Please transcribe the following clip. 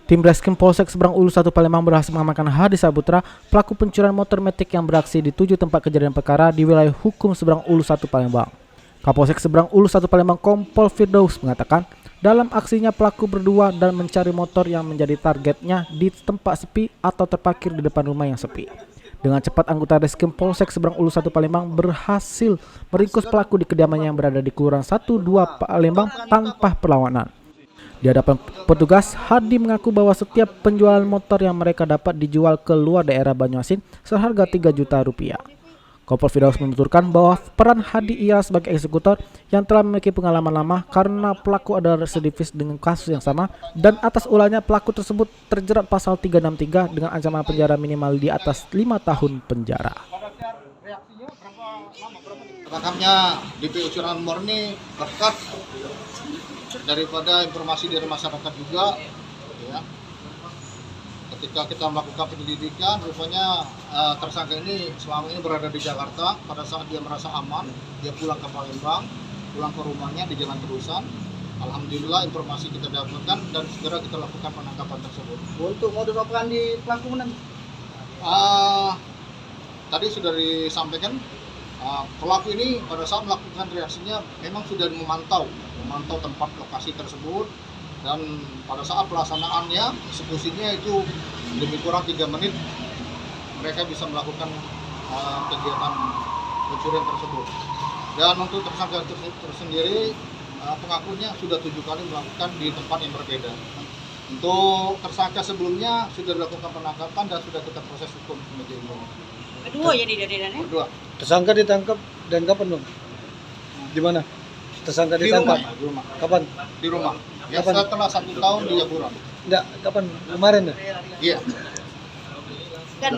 Tim Reskrim Polsek Seberang Ulu 1 Palembang berhasil mengamankan Hadi Saputra, pelaku pencurian motor metik yang beraksi di 7 tempat kejadian perkara di wilayah hukum Seberang Ulu 1 Palembang. Kapolsek Seberang Ulu 1 Palembang Kompol Firdaus mengatakan, dalam aksinya pelaku berdua dan mencari motor yang menjadi targetnya di tempat sepi atau terparkir di depan rumah yang sepi. Dengan cepat anggota Reskrim Polsek Seberang Ulu 1 Palembang berhasil meringkus pelaku di kediamannya yang berada di Kelurahan 1-2 Palembang tanpa perlawanan. Di hadapan petugas, Hadi mengaku bahwa setiap penjualan motor yang mereka dapat dijual ke luar daerah Banyuasin seharga 3 juta rupiah. Kompol Firdaus menuturkan bahwa peran Hadi ialah sebagai eksekutor yang telah memiliki pengalaman lama karena pelaku adalah residivis dengan kasus yang sama dan atas ulahnya pelaku tersebut terjerat pasal 363 dengan ancaman penjara minimal di atas 5 tahun penjara. Tangkapnya DPO Curangan Murni berkat daripada informasi dari masyarakat juga, ya. Ketika kita melakukan penyelidikan, rupanya tersangka ini selama ini berada di Jakarta. Pada saat dia merasa aman, dia pulang ke Palembang, pulang ke rumahnya di Jalan Terusan. Alhamdulillah informasi kita dapatkan dan segera kita lakukan penangkapan tersebut. Untuk modus operandi pelaku menang? Tadi sudah disampaikan, pelaku ini pada saat melakukan reaksinya memang sudah memantau tempat lokasi tersebut, dan pada saat pelaksanaannya eksekusinya itu lebih kurang 3 menit mereka bisa melakukan kegiatan pencurian tersebut. Dan untuk tersangka tersendiri pengakunya sudah 7 kali melakukan di tempat yang berbeda. Untuk tersangka sebelumnya sudah dilakukan penangkapan dan sudah kita proses hukum sebagai umum. Kedua jadi dari Kedua. Tersangka ditangkap dan kapan dong? Di mana? Tersangka Di ditangkap? rumah. Kapan? Di rumah. Ya, Kapan? setelah 1 tahun di Jaburan. Enggak, kapan? Kemarin ya? Iya. kan